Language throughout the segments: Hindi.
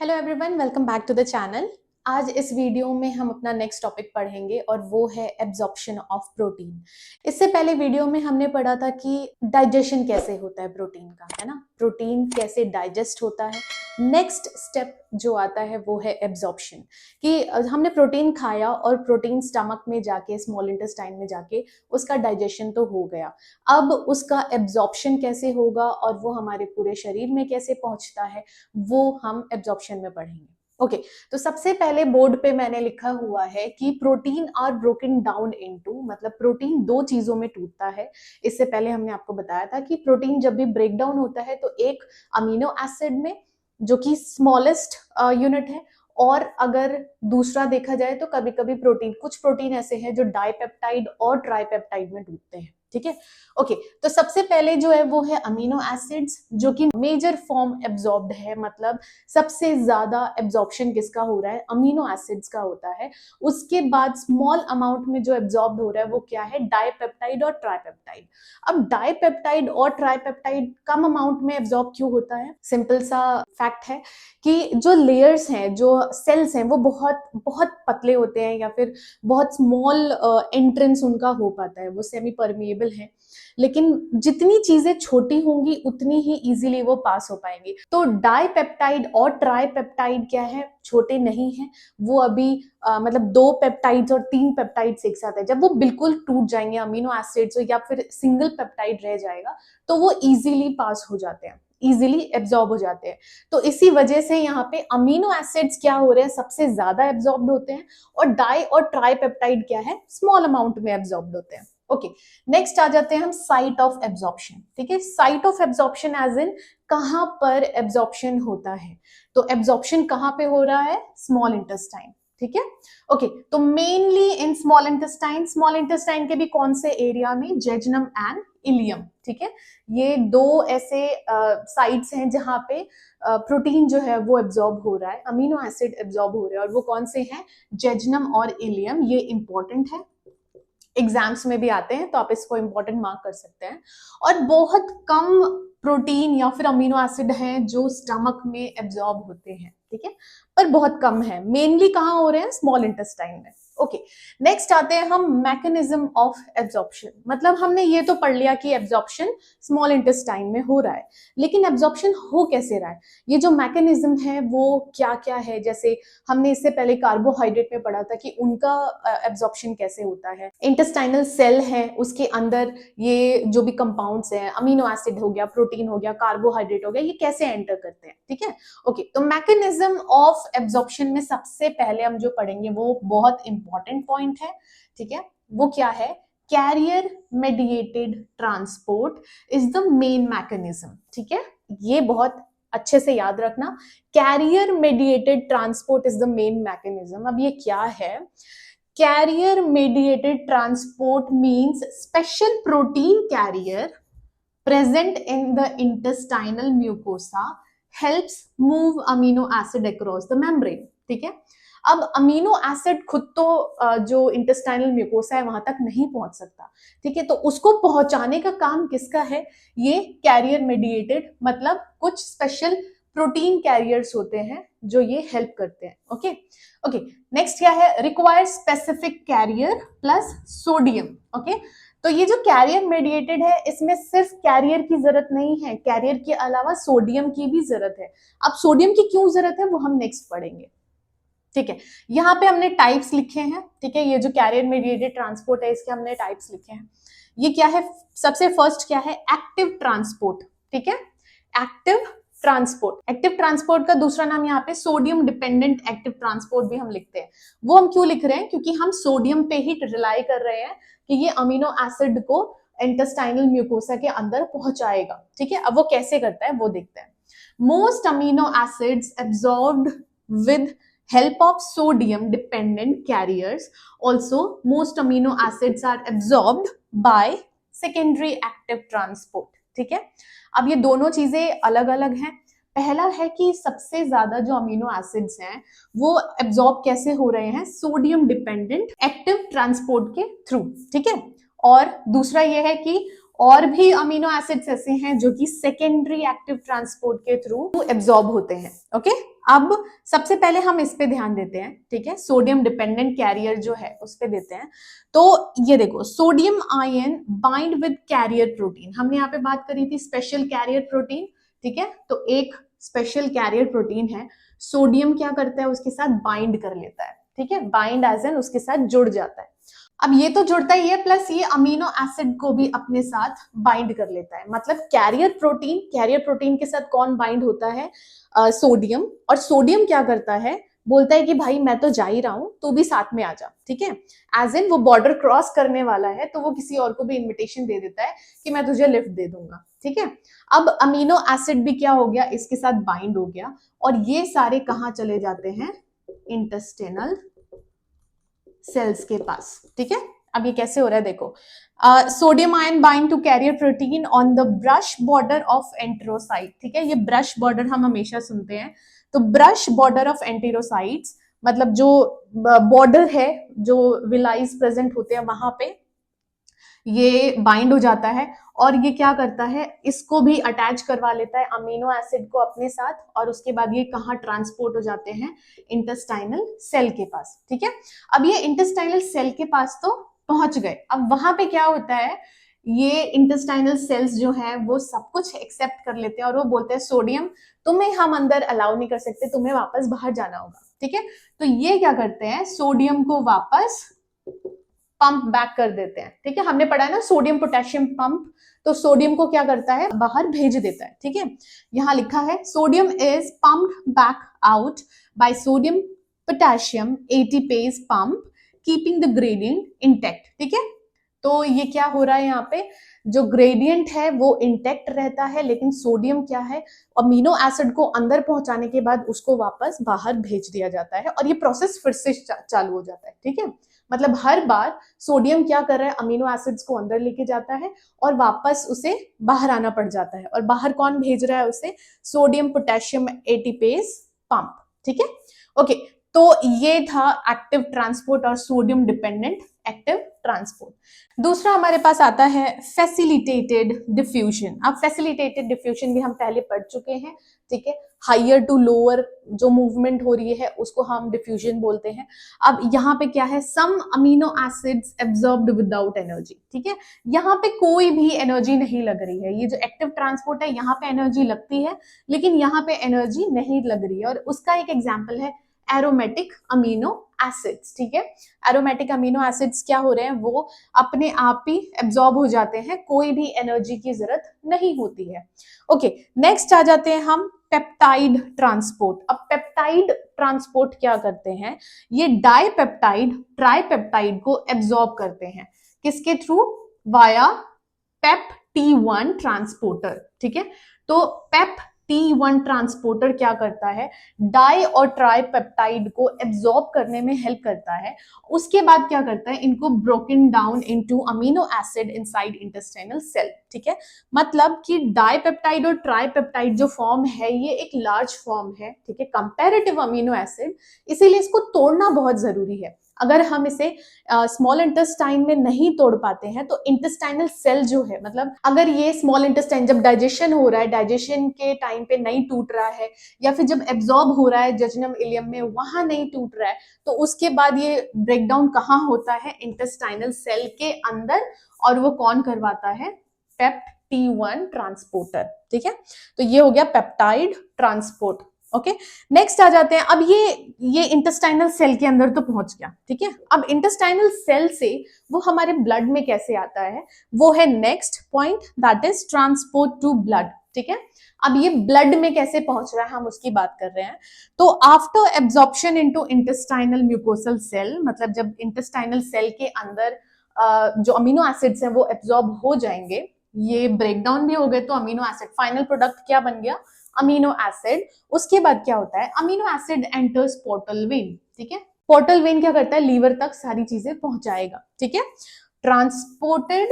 Hello everyone, welcome back to the channel. आज इस वीडियो में हम अपना नेक्स्ट टॉपिक पढ़ेंगे और वो है एब्जॉर्प्शन ऑफ प्रोटीन। इससे पहले वीडियो में हमने पढ़ा था कि डाइजेशन कैसे होता है प्रोटीन का, है ना। प्रोटीन कैसे डाइजेस्ट होता है। नेक्स्ट स्टेप जो आता है वो है एब्जॉर्प्शन, कि हमने प्रोटीन खाया और प्रोटीन स्टमक में जाके, स्मॉल इंटेस्टाइन में जाके उसका डाइजेशन तो हो गया। अब उसका एब्जॉर्प्शन कैसे होगा और वो हमारे पूरे शरीर में कैसे पहुंचता है वो हम एब्जॉर्प्शन में पढ़ेंगे। ओके, तो सबसे पहले बोर्ड पे मैंने लिखा हुआ है कि protein are broken down into, मतलब प्रोटीन दो चीजों में टूटता है। इससे पहले हमने आपको बताया था कि प्रोटीन जब भी ब्रेक डाउन होता है तो एक अमीनो एसिड में, जो कि स्मॉलेस्ट यूनिट है, और अगर दूसरा देखा जाए तो कभी कभी कुछ प्रोटीन ऐसे हैं जो डाइपेप्टाइड और ट्राइपेप्टाइड में टूटते हैं। ठीक है, ओके। तो सबसे पहले जो है वो है अमीनो एसिड्स, जो कि मेजर फॉर्म एब्जॉर्ब्ड है, मतलब सबसे ज्यादा एब्जॉर्प्शन किसका हो रहा है, अमीनो एसिड्स का होता है। उसके बाद स्मॉल अमाउंट में जो एब्जॉर्ब हो रहा है वो क्या है, डाइपेप्टाइड और ट्राइपेप्टाइड। अब डाइपेप्टाइड और ट्राइपेप्टाइड कम अमाउंट में एब्जॉर्ब क्यों होता है? सिंपल सा फैक्ट है कि जो लेयर्स हैं, जो सेल्स हैं, वो बहुत बहुत पतले होते हैं या फिर बहुत स्मॉल एंट्रेंस उनका हो पाता है, वो सेमी परमिएबल है। लेकिन जितनी चीजें छोटी होंगी उतनी ही इजीली वो पास हो पाएंगी। तो डाइपेप्टाइड और ट्राइपेप्टाइड क्या है, छोटे नहीं है। वो अभी मतलब दो पेप्टाइड्स और तीन पेप्टाइड्स एक साथ है, जब वो बिल्कुल टूट जाएंगे अमीनो एसिड्स या फिर सिंगल पेप्टाइड रह जाएगा तो वो इजीली पास हो जाते हैं, इजीली एब्जॉर्ब हो जाते हैं। तो इसी वजह से यहाँ पे अमीनो एसिड्स क्या हो रहे हैं, सबसे ज्यादा एब्जॉर्ब होते हैं, और डाई और ट्राइपेप्टाइड क्या है, स्मॉल अमाउंट में एब्जॉर्ब होते हैं। ओके, नेक्स्ट आ जाते हैं हम साइट ऑफ एब्जॉर्प्शन। ठीक है, site of absorption as in कहां पर एब्जॉर्प्शन होता है। तो एब्जॉर्प्शन कहां पे हो रहा है, स्मॉल इंटेस्टाइन। ठीक है, ओके। तो mainly in small intestine, small intestine के भी कौन से एरिया में, जेजनम एंड इलियम। ठीक है, ये दो ऐसे साइट्स हैं जहां पे प्रोटीन जो है वो एब्जॉर्ब हो रहा है, अमीनो एसिड एब्जॉर्ब हो रहे हैं, और वो कौन से हैं, जेजनम और इलियम। ये इंपॉर्टेंट है, एग्जाम्स में भी आते हैं, तो आप इसको इंपॉर्टेंट मार्क कर सकते हैं। और बहुत कम प्रोटीन या फिर अमीनो एसिड हैं जो स्टमक में एब्जॉर्ब होते हैं। ठीक है, पर बहुत कम है, मेनली कहाँ हो रहे हैं, स्मॉल इंटेस्टाइन में। ओके, नेक्स्ट आते हैं हम मैकेनिज्म ऑफ एब्जॉर्प्शन। मतलब हमने ये तो पढ़ लिया कि एब्जॉर्प्शन स्मॉल इंटेस्टाइन में हो रहा है, लेकिन एब्जॉर्प्शन हो कैसे रहा है, ये जो मैकेनिज्म है वो क्या क्या है। जैसे हमने इससे पहले कार्बोहाइड्रेट में पढ़ा था कि उनका एब्जॉर्प्शन कैसे होता है। इंटेस्टाइनल सेल है, उसके अंदर ये जो भी कंपाउंड्स हैं, अमीनो एसिड हो गया, प्रोटीन हो गया, कार्बोहाइड्रेट हो गया, ये कैसे एंटर करते हैं। ठीक है, ओके। तो मैकेनिज्म ऑफ एब्जॉर्प्शन में सबसे पहले हम जो पढ़ेंगे वो बहुत इंपॉर्टेंट पॉइंट है। ठीक है, वो क्या है, carrier mediated transport is the main mechanism. ठीक है, ये बहुत अच्छे से याद रखना, carrier mediated transport is the main mechanism. अब ये क्या है, carrier mediated transport means special protein carrier present in the intestinal mucosa helps move amino acid across the membrane। ठीक है, अब अमीनो एसिड खुद तो जो इंटेस्टाइनल म्यूकोसा है वहां तक नहीं पहुंच सकता। ठीक है, तो उसको पहुंचाने का काम किसका है, ये कैरियर मेडिएटेड, मतलब कुछ स्पेशल प्रोटीन कैरियर्स होते हैं जो ये हेल्प करते हैं। ओके ओके, नेक्स्ट क्या है, require specific carrier plus sodium. Okay, तो ये जो कैरियर मेडिएटेड है इसमें सिर्फ कैरियर की जरूरत नहीं है, कैरियर के अलावा सोडियम की भी जरूरत है। अब सोडियम की क्यों जरूरत है वो हम नेक्स्ट पढ़ेंगे। ठीक है, यहाँ पे हमने टाइप्स लिखे हैं। ठीक है, ये जो कैरियर मेडिएटेड ट्रांसपोर्ट है इसके हमने टाइप्स लिखे हैं। ये क्या है, सबसे फर्स्ट क्या है, एक्टिव ट्रांसपोर्ट। ठीक है, एक्टिव ट्रांसपोर्ट, एक्टिव ट्रांसपोर्ट का दूसरा नाम यहाँ पे सोडियम डिपेंडेंट एक्टिव ट्रांसपोर्ट भी हम लिखते हैं। वो हम क्यों लिख रहे हैं, क्योंकि हम सोडियम पे ही रिलाई कर रहे हैं कि ये अमीनो एसिड को इंटेस्टाइनल म्यूकोसा के अंदर पहुंचाएगा। ठीक है, अब वो कैसे करता है वो देखते हैं। Most amino acids absorbed with help of sodium dependent carriers. Also most amino acids are absorbed by secondary active transport। ठीक है, अब ये दोनों चीजें अलग अलग हैं। पहला है कि सबसे ज्यादा जो अमीनो एसिड्स हैं वो एब्जॉर्ब कैसे हो रहे हैं, सोडियम डिपेंडेंट एक्टिव ट्रांसपोर्ट के थ्रू। ठीक है, और दूसरा ये है कि और भी अमीनो एसिड्स ऐसे हैं जो कि सेकेंडरी एक्टिव ट्रांसपोर्ट के थ्रू एब्जॉर्ब होते हैं। ओके, अब सबसे पहले हम इस पे ध्यान देते हैं, ठीक है, सोडियम डिपेंडेंट कैरियर जो है उस पे देते हैं। तो ये देखो, sodium ion bind with carrier protein, हमने यहाँ पे बात करी थी स्पेशल कैरियर प्रोटीन, ठीक है, तो एक स्पेशल कैरियर प्रोटीन है, सोडियम क्या करता है, उसके साथ बाइंड कर लेता है, ठीक है, बाइंड एज एन उसके साथ जुड़ जाता है। अब ये तो जुड़ता ही है, प्लस ये अमीनो एसिड को भी अपने साथ बाइंड कर लेता है। मतलब कैरियर प्रोटीन के साथ कौन बाइंड होता है, सोडियम। और सोडियम क्या करता है, बोलता है कि भाई मैं तो जा ही रहा हूं, तू भी साथ में आ जा, ठीक है, एज इन वो बॉर्डर क्रॉस करने वाला है, तो वो किसी और को भी इन्विटेशन दे देता है कि मैं तुझे लिफ्ट दे दूंगा, ठीक है। अब अमीनो एसिड भी क्या हो गया, इसके साथ बाइंड हो गया, और ये सारे कहाँ चले जाते हैं, इंटेस्टिनल सेल्स के पास, ठीक है। अब ये कैसे हो रहा है, देखो, sodium ion bind to carrier protein on the brush border of enterocyte, ठीक है, ये ब्रश बॉर्डर हम हमेशा सुनते हैं, तो ब्रश बॉर्डर ऑफ एंटेरोसाइट्स मतलब जो बॉर्डर है, जो विलाइज प्रेजेंट होते हैं वहां पे ये बाइंड हो जाता है, और ये क्या करता है, इसको भी अटैच करवा लेता है अमीनो एसिड को अपने साथ, और उसके बाद ये कहाँ ट्रांसपोर्ट हो जाते हैं, इंटेस्टाइनल सेल के पास, ठीक है। अब ये इंटेस्टाइनल सेल के पास तो पहुंच गए, अब वहां पे क्या होता है, ये इंटेस्टाइनल सेल्स जो है वो सब कुछ एक्सेप्ट कर लेते हैं, और वो बोलते हैं सोडियम तुम्हें हम अंदर अलाउ नहीं कर सकते, तुम्हें वापस बाहर जाना होगा, ठीक है। तो ये क्या करते हैं, सोडियम को वापस पंप बैक कर देते हैं, ठीक है, हमने पढ़ा है ना सोडियम पोटेशियम पंप, तो सोडियम को क्या करता है, बाहर भेज देता है, ठीक है। यहां लिखा है sodium is pumped back out by sodium potassium ATPase pump keeping the gradient intact, ठीक है। तो ये क्या हो रहा है, यहाँ पे जो ग्रेडियंट है वो इंटैक्ट रहता है, लेकिन सोडियम क्या है, अमीनो एसिड को अंदर पहुंचाने के बाद उसको वापस बाहर भेज दिया जाता है, और ये प्रोसेस फिर से चालू हो जाता है, ठीक है। मतलब हर बार सोडियम क्या कर रहा है, अमीनो एसिड्स को अंदर लेके जाता है और वापस उसे बाहर आना पड़ जाता है, और बाहर कौन भेज रहा है उसे, सोडियम पोटेशियम एटीपेज पंप, ठीक है। ओके, तो ये था एक्टिव ट्रांसपोर्ट और सोडियम डिपेंडेंट एक्टिव ट्रांसपोर्ट। दूसरा हमारे पास आता है फैसिलिटेटेड डिफ्यूजन। अब फैसिलिटेटेड डिफ्यूजन भी हम पहले पढ़ चुके हैं, ठीक है, हायर टू लोअर जो मूवमेंट हो रही है उसको हम डिफ्यूजन बोलते हैं। अब यहाँ पे क्या है, some amino acids absorbed without energy, ठीक है, यहाँ पे कोई भी एनर्जी नहीं लग रही है, ये जो एक्टिव ट्रांसपोर्ट है यहाँ पे एनर्जी लगती है, लेकिन यहाँ पे एनर्जी नहीं लग रही है, और उसका एक एग्जाम्पल है एरोमेटिक अमीनो एसिड्स, ठीक है। एरोमेटिक अमीनो एसिड्स क्या हो रहे हैं, वो अपने आप ही एब्जॉर्ब हो जाते हैं, कोई भी एनर्जी की जरूरत नहीं होती है। ओके, नेक्स्ट आ जाते हैं हम पेप्टाइड ट्रांसपोर्ट। अब पेप्टाइड ट्रांसपोर्ट क्या करते हैं, ये डाइपेप्टाइड ट्राइपेप्टाइड को एब्जॉर्ब करते हैं, किसके थ्रू, वाया पेप T1 ट्रांसपोर्टर, ठीक है। तो पेप T1 ट्रांसपोर्टर क्या करता है, डाई और ट्राई पेप्टाइड को एब्जॉर्ब करने में हेल्प करता है, उसके बाद क्या करता है, इनको broken down into amino acid inside intestinal cell, ठीक है। मतलब कि डाई पेप्टाइड और ट्राई पेप्टाइड जो फॉर्म है ये एक लार्ज फॉर्म है, ठीक है, कंपैरेटिव अमीनो एसिड, इसीलिए इसको तोड़ना बहुत जरूरी है। अगर हम इसे स्मॉल इंटेस्टाइन में नहीं तोड़ पाते हैं तो इंटेस्टाइनल सेल जो है, मतलब अगर ये स्मॉल इंटेस्टाइन जब डाइजेशन हो रहा है, डाइजेशन के टाइम पे नहीं टूट रहा है, या फिर जब एब्जॉर्ब हो रहा है जजनम इलियम में वहां नहीं टूट रहा है, तो उसके बाद ये ब्रेकडाउन कहाँ होता है, इंटेस्टाइनल सेल के अंदर, और वो कौन करवाता है, पेप्ट T1 ट्रांसपोर्टर, ठीक है। तो ये हो गया पेप्टाइड ट्रांसपोर्ट। ओके, नेक्स्ट आ जाते हैं, अब ये इंटेस्टाइनल सेल के अंदर तो पहुंच गया, ठीक है। अब इंटेस्टाइनल सेल से वो हमारे ब्लड में कैसे आता है, वो है next point, that is transport to blood, ठीक है। अब ये ब्लड में कैसे पहुंच रहा है हम उसकी बात कर रहे हैं। तो after absorption into intestinal mucosal cell, मतलब जब इंटेस्टाइनल सेल के अंदर जो अमीनो एसिड्स हैं वो एब्जॉर्ब हो जाएंगे, ये ब्रेकडाउन भी हो गए, तो अमीनो एसिड फाइनल प्रोडक्ट क्या बन गया, अमीनो एसिड। उसके बाद क्या होता है, amino acid enters portal vein, ठीक है। पोर्टल वेन क्या करता है, लीवर तक सारी चीजें पहुंचाएगा, ठीक है, transported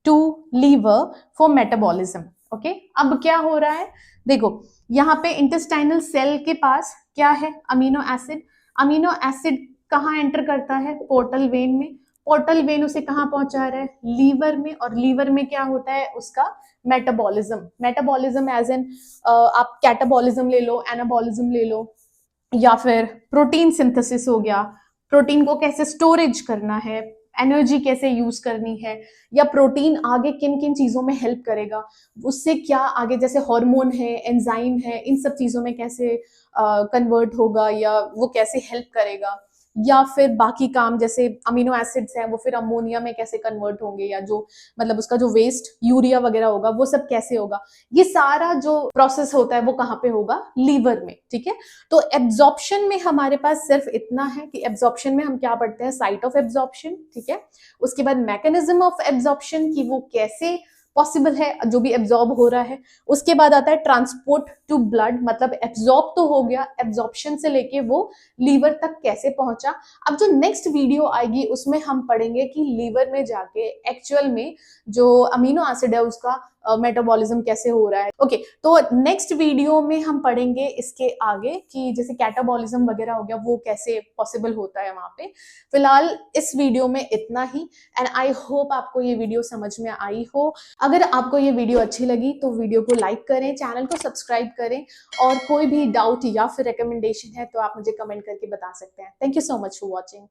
to liver for metabolism. Okay, अब क्या हो रहा है, देखो यहाँ पे इंटेस्टाइनल सेल के पास क्या है, अमीनो एसिड। अमीनो एसिड कहाँ एंटर करता है, पोर्टल वेन में। पोर्टल वेन उसे कहाँ पहुंचा रहा है, लीवर में, और लीवर में क्या होता है उसका मेटाबॉलिज्म। मेटाबॉलिज्म एज एन आप कैटाबॉलिज्म ले लो, एनाबॉलिज्म ले लो, या फिर प्रोटीन सिंथेसिस हो गया, प्रोटीन को कैसे स्टोरेज करना है, एनर्जी कैसे यूज करनी है, या प्रोटीन आगे किन किन चीजों में हेल्प करेगा, उससे क्या आगे जैसे हार्मोन है, एंजाइम है, इन सब चीजों में कैसे कन्वर्ट होगा या वो कैसे हेल्प करेगा, या फिर बाकी काम जैसे अमीनो एसिड्स हैं वो फिर अमोनिया में कैसे कन्वर्ट होंगे, या जो मतलब उसका जो वेस्ट यूरिया वगैरह होगा वो सब कैसे होगा, ये सारा जो प्रोसेस होता है वो कहाँ पे होगा, लीवर में। ठीक है, तो एब्जॉर्प्शन में हमारे पास सिर्फ इतना है कि एब्जॉर्प्शन में हम क्या पढ़ते हैं, साइट ऑफ एब्जॉर्प्शन। ठीक है, उसके बाद मैकेनिज्म ऑफ एब्जॉर्प्शन की वो कैसे पॉसिबल है जो भी एब्जॉर्ब हो रहा है। उसके बाद आता है ट्रांसपोर्ट टू ब्लड, मतलब एब्जॉर्ब तो हो गया, एब्जॉर्प्शन से लेके वो लीवर तक कैसे पहुंचा। अब जो नेक्स्ट वीडियो आएगी उसमें हम पढ़ेंगे कि लीवर में जाके एक्चुअल में जो अमीनो एसिड है उसका मेटाबॉलिज्म कैसे हो रहा है। ओके, तो नेक्स्ट वीडियो में हम पढ़ेंगे इसके आगे कि जैसे कैटाबॉलिज्म वगैरह हो गया वो कैसे पॉसिबल होता है वहां पे। फिलहाल इस वीडियो में इतना ही, एंड आई होप आपको ये वीडियो समझ में आई हो। अगर आपको ये वीडियो अच्छी लगी तो वीडियो को लाइक करें, चैनल को सब्सक्राइब करें, और कोई भी डाउट या फिर रिकमेंडेशन है तो आप मुझे कमेंट करके बता सकते हैं। Thank you so much for watching.